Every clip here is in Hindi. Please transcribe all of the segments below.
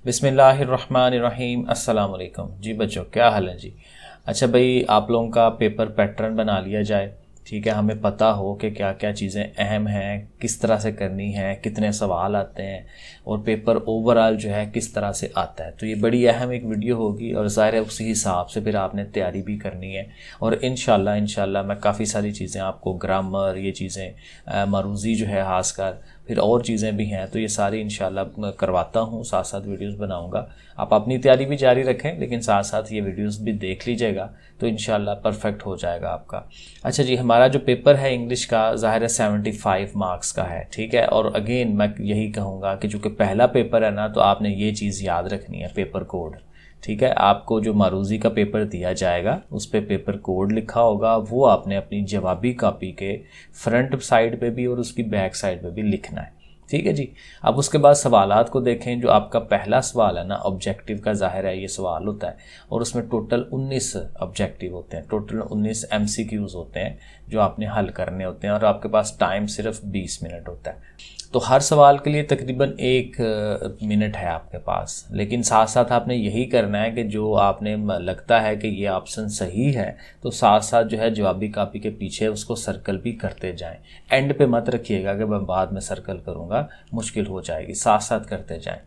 बिस्मिल्लाहिर्रहमानिर्रहीम। अस्सलाम वालेकुम जी बच्चों, क्या हाल है जी। अच्छा भाई, आप लोगों का पेपर पैटर्न बना लिया जाए, ठीक है। हमें पता हो कि क्या क्या चीज़ें अहम हैं, किस तरह से करनी है, कितने सवाल आते हैं और पेपर ओवरऑल जो है किस तरह से आता है। तो ये बड़ी अहम एक वीडियो होगी और ज़ाहिर है उसी हिसाब से फिर आपने तैयारी भी करनी है। और इंशाल्लाह मैं काफ़ी सारी चीज़ें आपको, ग्रामर, ये चीज़ें, मरूज़ी जो है खासकर, फिर और चीज़ें भी हैं, तो ये सारी इंशाल्लाह करवाता हूँ, साथ साथ वीडियोस बनाऊँगा। आप अपनी तैयारी भी जारी रखें, लेकिन साथ साथ ये वीडियोस भी देख लीजिएगा तो इंशाल्लाह परफेक्ट हो जाएगा आपका। अच्छा जी, हमारा जो पेपर है इंग्लिश का, ज़ाहिर है 75 मार्क्स का है, ठीक है। और अगेन मैं यही कहूँगा कि चूँकि पहला पेपर है ना, तो आपने ये चीज़ याद रखनी है, पेपर कोड, ठीक है। आपको जो मारूजी का पेपर दिया जाएगा उस पे पेपर कोड लिखा होगा, वो आपने अपनी जवाबी कॉपी के फ्रंट साइड पे भी और उसकी बैक साइड पे भी लिखना है, ठीक है जी। अब उसके बाद सवालात को देखें। जो आपका पहला सवाल है ना, ऑब्जेक्टिव का, ज़ाहिर है ये सवाल होता है और उसमें टोटल 19 ऑब्जेक्टिव होते हैं, टोटल 19 MCQs होते हैं जो आपने हल करने होते हैं और आपके पास टाइम सिर्फ 20 मिनट होता है। तो हर सवाल के लिए तकरीबन 1 मिनट है आपके पास, लेकिन साथ साथ आपने यही करना है कि जो आपने लगता है कि ये ऑप्शन सही है तो साथ साथ जो है जवाबी कॉपी के पीछे उसको सर्कल भी करते जाएं। एंड पे मत रखिएगा कि मैं बाद में सर्कल करूँगा, मुश्किल हो जाएगी, साथ साथ करते जाएं।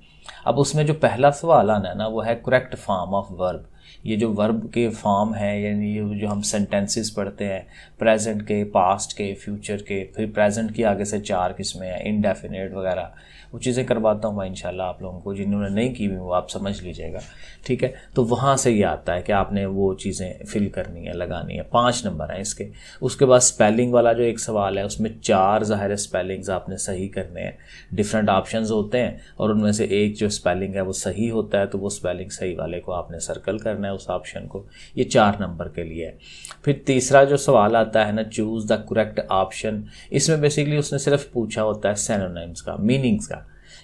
अब उसमें जो पहला सवाल आना है ना, वो है करेक्ट फॉर्म ऑफ वर्ब। ये जो वर्ब के फॉर्म है, यानी ये जो हम सेंटेंसेस पढ़ते हैं, प्रेजेंट के, पास्ट के, फ्यूचर के, फिर प्रेजेंट की आगे से 4 किस्में हैं, इनडेफिनेट वगैरह, वो चीज़ें करवाता हूँ मैं इंशाल्लाह आप लोगों को। जिन्होंने नहीं की हुई वो आप समझ लीजिएगा, ठीक है। तो वहाँ से ये आता है कि आपने वो चीज़ें फिल करनी है, लगानी है। 5 नंबर हैं इसके। उसके बाद स्पेलिंग वाला जो एक सवाल है, उसमें 4 ज़ाहिर स्पेलिंग्स आपने सही करने हैं। डिफरेंट ऑप्शंस होते हैं और उनमें से एक जो स्पेलिंग है वो सही होता है, तो वो स्पेलिंग सही वाले को आपने सर्कल करना है, उस ऑप्शन को। ये 4 नंबर के लिए है। फिर तीसरा जो सवाल आता है ना, चूज़ द करेक्ट ऑप्शन। इसमें बेसिकली उसने सिर्फ पूछा होता है सिनोनिम्स का, मीनिंग्स का,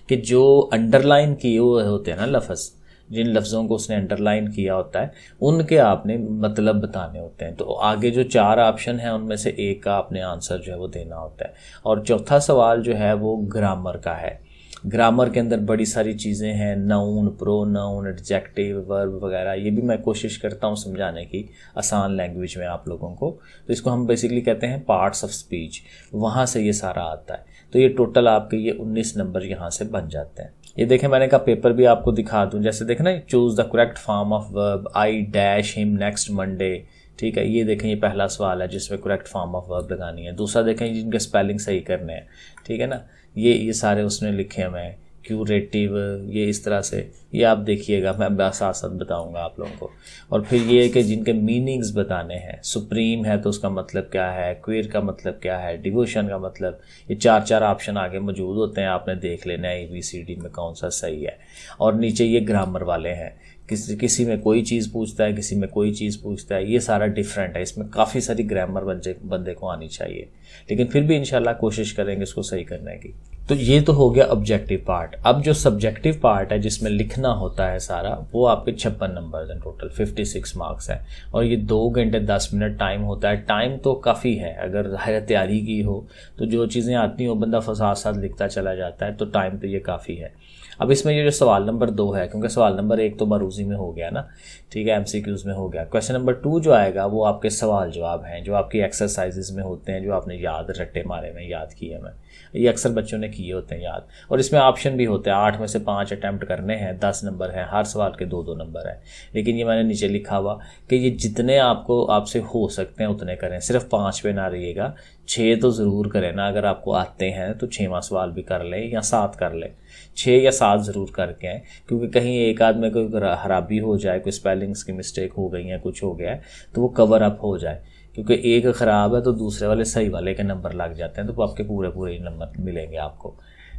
कि जो अंडरलाइन किए हुए होते हैं ना लफ्ज़, जिन लफ्ज़ों को उसने अंडरलाइन किया होता है उनके आपने मतलब बताने होते हैं। तो आगे जो 4 ऑप्शन हैं उनमें से एक का आपने आंसर जो है वो देना होता है। और चौथा सवाल जो है वो ग्रामर का है। ग्रामर के अंदर बड़ी सारी चीज़ें हैं, नाउन, प्रोनाउन, एडजेक्टिव, वर्ब वगैरह। ये भी मैं कोशिश करता हूँ समझाने की आसान लैंग्वेज में आप लोगों को। तो इसको हम बेसिकली कहते हैं पार्ट्स ऑफ स्पीच, वहाँ से ये सारा आता है। तो ये टोटल आपके ये 19 नंबर यहाँ से बन जाते हैं। ये देखें, मैंने कहा पेपर भी आपको दिखा दूं। जैसे देखें ना, choose the correct form of verb, I dash him next Monday, ठीक है। ये देखें, ये पहला सवाल है जिसमें करेक्ट फॉर्म ऑफ वर्ब लगानी है। दूसरा देखें, जिनके स्पेलिंग सही करने हैं, ठीक है ना। ये सारे उसने लिखे हुए हैं, क्यूरेटिव, ये इस तरह से, ये आप देखिएगा, मैं साथ साथ बताऊंगा आप लोगों को। और फिर ये कि जिनके मीनिंग्स बताने हैं, सुप्रीम है तो उसका मतलब क्या है, क्वीर का मतलब क्या है, डिवोशन का मतलब, ये 4 ऑप्शन आगे मौजूद होते हैं, आपने देख लेना है ABCD में कौन सा सही है। और नीचे ये ग्रामर वाले हैं, किसी में कोई चीज़ पूछता है, किसी में कोई चीज़ पूछता है, ये सारा डिफरेंट है। इसमें काफ़ी सारी ग्रामर बंदे को आनी चाहिए, लेकिन फिर भी इंशाल्लाह कोशिश करेंगे इसको सही करने की। तो ये तो हो गया ऑब्जेक्टिव पार्ट। अब जो सब्जेक्टिव पार्ट है जिसमें लिखना होता है सारा, वो आपके 56 नंबर हैं, टोटल 56 मार्क्स हैं। और ये 2 घंटे 10 मिनट टाइम होता है। टाइम तो काफ़ी है, अगर तैयारी की हो तो जो चीज़ें आती हो बंदा साथ साथ लिखता चला जाता है, तो टाइम तो ये काफ़ी है। अब इसमें ये जो सवाल नंबर 2 है, क्योंकि सवाल नंबर 1 तो मरूजी में हो गया ना, ठीक है, MCQs में हो गया। क्वेश्चन नंबर 2 जो आएगा वो आपके सवाल जवाब हैं, जो आपकी एक्सरसाइजेज में होते हैं, जो आपने याद रट्टे मारे में याद किए हैं, ये अक्सर बच्चों ने किए होते हैं याद। और इसमें ऑप्शन भी होते हैं, 8 में से 5 अटैम्प्ट करने हैं, 10 नंबर है, हर सवाल के 2-2 नंबर है। लेकिन ये मैंने नीचे लिखा हुआ कि ये जितने आपसे हो सकते हैं उतने करें, सिर्फ 5 पे ना रहिएगा, 6 तो ज़रूर करें ना। अगर आपको आते हैं तो 6वां सवाल भी कर लें या 7 कर लें, 6 या 7 ज़रूर करके आएँ, क्योंकि कहीं एक आध में कोई खराबी हो जाए, कोई स्पेलिंग्स की मिस्टेक हो गई है, कुछ हो गया है, तो वो कवर अप हो जाए। क्योंकि एक ख़राब है तो दूसरे वाले सही वाले के नंबर लग जाते हैं, तो आपके पूरे नंबर मिलेंगे आपको,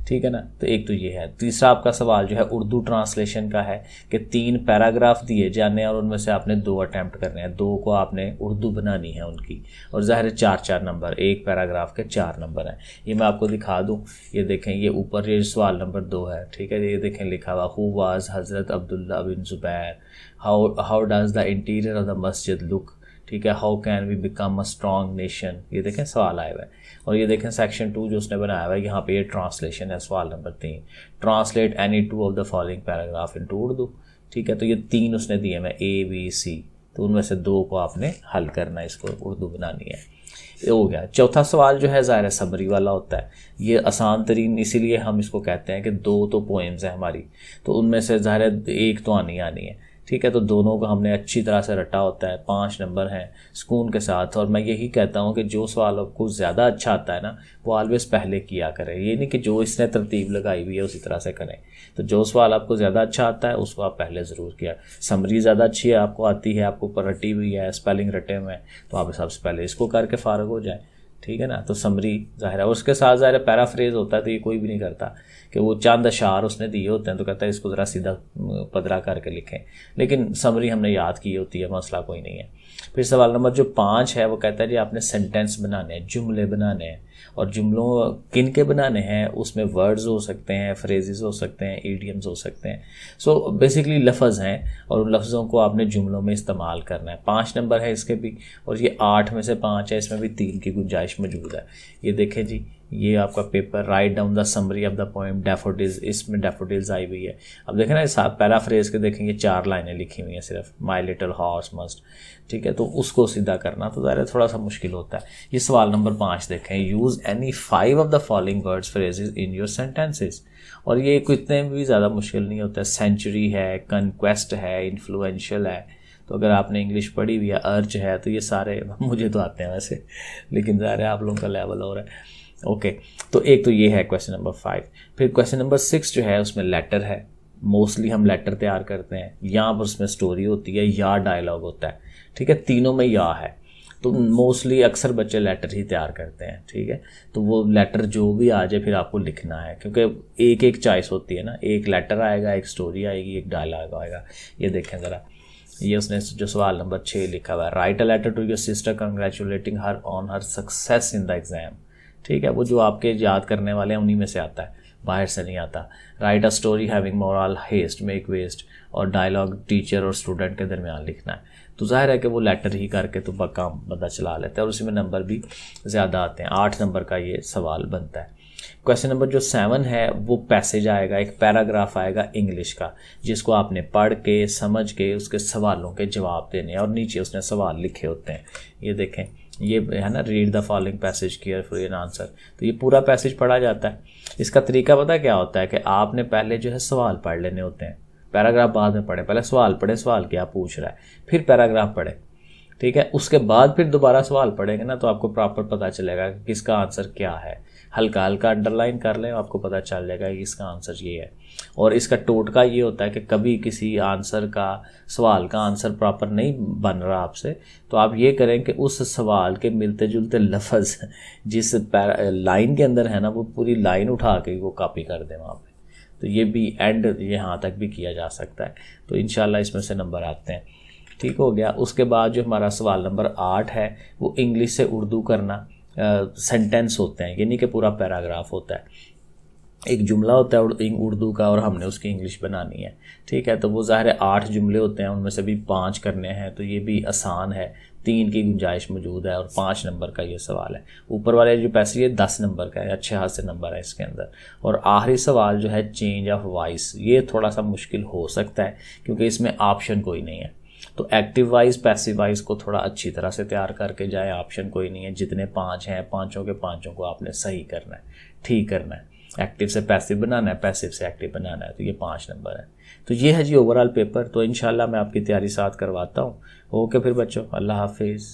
ठीक है ना। तो एक तो ये है। तीसरा आपका सवाल जो है उर्दू ट्रांसलेशन का है कि 3 पैराग्राफ दिए जाने हैं और उनमें से आपने 2 अटैम्प्ट करने हैं, 2 को आपने उर्दू बनानी है उनकी। और ज़ाहिर है 4-4 नंबर, एक पैराग्राफ के 4 नंबर हैं। ये मैं आपको दिखा दूँ, ये देखें, ये ऊपर ये सवाल नंबर 2 है, ठीक है। ये देखें लिखा हुआ, हु वाज हज़रत Abdullah bin Zubair, how does the interior of the masjid look, ठीक है, how can we become a strong nation, ये देखें सवाल आया हुआ है। और ये देखें सेक्शन 2 जो उसने बनाया हुआ है, यहाँ पे ये ट्रांसलेशन है, सवाल number 3, translate any 2 of the following paragraph into Urdu. ठीक है, तो ये 3 उसने दिए हैं ABC, तो उनमें से 2 को आपने हल करना है, इसको उर्दू बनानी है। ये हो गया। चौथा सवाल जो है ज़ाहिर समरी वाला होता है, ये आसान तरीन, इसीलिए हम इसको कहते हैं कि 2 तो पोएम्स हैं हमारी, तो उनमें से ज़ाहिर एक तो आनी है। ठीक है, तो दोनों को हमने अच्छी तरह से रटा होता है, 5 नंबर हैं सुकून के साथ। और मैं यही कहता हूँ कि जो सवाल आपको ज़्यादा अच्छा आता है ना, वो ऑलवेज पहले किया करें, ये नहीं कि जो इसने तरतीब लगाई हुई है उसी तरह से करें। तो जो सवाल आपको ज़्यादा अच्छा आता है उसको आप पहले ज़रूर किया। समरी ज़्यादा अच्छी है आपको आती है, आपको ऊपर रटी हुई है, स्पेलिंग रटे हुए हैं, तो आप सबसे पहले इसको करके फ़ारग हो जाए। ठीक है ना, तो समरी ज़ाहिर है, उसके साथ ज़ाहिर पैराफ्रेज होता है, तो ये कोई भी नहीं करता कि वो चंद अशार उसने दिए होते हैं तो कहता है इसको ज़रा सीधा पदरा करके लिखें, लेकिन समरी हमने याद की होती है, मसला कोई नहीं है। फिर सवाल नंबर जो 5 है वो कहता है जी आपने सेंटेंस बनाने हैं, जुमले बनाने हैं, और जुमलों किन के बनाने हैं, उसमें वर्ड्स हो सकते हैं, फ्रेजेस हो सकते हैं, ईडियम्स हो सकते हैं। सो बेसिकली लफ्ज़ हैं और उन लफ्ज़ों को आपने जुमलों में इस्तेमाल करना है। 5 नंबर है इसके भी, और ये 8 में से 5 है, इसमें भी 3 की गुंजाइश मौजूद है। ये देखें जी, ये आपका paper, write down the summary of the poem daffodils, इसमें डैफोडिल्स आई हुई है। अब देखें ना, इस पैराफ्रेज के देखेंगे 4 लाइनें लिखी हुई हैं सिर्फ, माई लिटिल हॉर्स मस्ट। ठीक है, तो उसको सीधा करना तो ज़ाहिर थोड़ा सा मुश्किल होता है। ये सवाल नंबर 5 देखें, use any 5 of the following words phrases in your sentences. और ये इतने भी ज़्यादा मुश्किल नहीं होता है। सेंचुरी है, कन्क्वेस्ट है, इन्फ्लुएंशियल है, तो अगर आपने इंग्लिश पढ़ी हुई है, अर्ज है, तो ये सारे मुझे तो आते हैं वैसे, लेकिन ज़ाहिर है आप लोगों का लेवल और है। ओके, तो एक तो ये है क्वेश्चन नंबर 5। फिर क्वेश्चन नंबर 6 जो है उसमें लेटर है, मोस्टली हम लेटर तैयार करते हैं, यहाँ पर उसमें स्टोरी होती है या डायलॉग होता है। ठीक है, तीनों में या है, तो मोस्टली अक्सर बच्चे लेटर ही तैयार करते हैं। ठीक है, तो वो लेटर जो भी आ जाए फिर आपको लिखना है, क्योंकि एक एक चॉइस होती है ना, एक लेटर आएगा, एक स्टोरी आएगी, एक डायलॉग आएगा। ये देखें ज़रा, ये उसने जो सवाल नंबर 6 लिखा हुआ है, write a letter to your sister congratulating her on her success in the exam. ठीक है, वो जो आपके याद करने वाले हैं उन्हीं में से आता है, बाहर से नहीं आता। Write a story having moral haste make waste, और डायलॉग टीचर और स्टूडेंट के दरमियान लिखना है। तो जाहिर है कि वो लेटर ही करके तो काम बंदा चला लेता है, और उसी में नंबर भी ज़्यादा आते हैं। 8 नंबर का ये सवाल बनता है। क्वेश्चन नंबर जो 7 है वो पैसेज आएगा, एक पैराग्राफ आएगा इंग्लिश का, जिसको आपने पढ़ के समझ के उसके सवालों के जवाब देने हैं, और नीचे उसने सवाल लिखे होते हैं। ये देखें, ये है ना, read the following passage carefully and answer, तो ये पूरा पैसेज पढ़ा जाता है। इसका तरीका पता क्या होता है कि आपने पहले जो है सवाल पढ़ लेने होते हैं, पैराग्राफ बाद में पढ़े, पहले सवाल पढ़े, सवाल क्या पूछ रहा है, फिर पैराग्राफ पढ़े। ठीक है, उसके बाद फिर दोबारा सवाल पढ़ेंगे ना, तो आपको प्रॉपर पता चलेगा कि किसका आंसर क्या है। हल्का हल्का अंडरलाइन कर लें, आपको पता चल जाएगा कि इसका आंसर ये है। और इसका टोटका ये होता है कि कभी किसी आंसर का, सवाल का आंसर प्रॉपर नहीं बन रहा आपसे, तो आप ये करें कि उस सवाल के मिलते जुलते लफ्ज़ जिस लाइन के अंदर है ना, वो पूरी लाइन उठा के वो कॉपी कर दें वहाँ पे। तो ये भी एंड यहाँ तक भी किया जा सकता है, तो इंशाल्लाह इसमें से नंबर आते हैं। ठीक हो गया। उसके बाद जो हमारा सवाल नंबर 8 है वो इंग्लिश से उर्दू करना। सेंटेंस होते हैं, यानी कि पूरा पैराग्राफ होता है, एक जुमला होता है उर्दू का, और हमने उसकी इंग्लिश बनानी है। ठीक है, तो वो ज़ाहिर है 8 जुमले होते हैं, उनमें से भी 5 करने हैं, तो ये भी आसान है, 3 की गुंजाइश मौजूद है, और 5 नंबर का ये सवाल है। ऊपर वाले जो पैसे ये 10 नंबर का है, अच्छे हाथ से नंबर है इसके अंदर। और आखिरी सवाल जो है चेंज ऑफ वॉइस, ये थोड़ा सा मुश्किल हो सकता है क्योंकि इसमें ऑप्शन कोई नहीं है। तो एक्टिव वाइज पैसिव वाइज को थोड़ा अच्छी तरह से तैयार करके जाए, ऑप्शन कोई नहीं है। जितने 5 हैं, पाँचों के पाँचों को आपने सही करना है, ठीक करना है। एक्टिव से पैसिव बनाना है, पैसिव से एक्टिव बनाना है, तो ये 5 नंबर है। तो ये है जी ओवरऑल पेपर। तो इंशाल्लाह मैं आपकी तैयारी साथ करवाता हूँ। ओके फिर बच्चों, अल्लाह हाफिज़।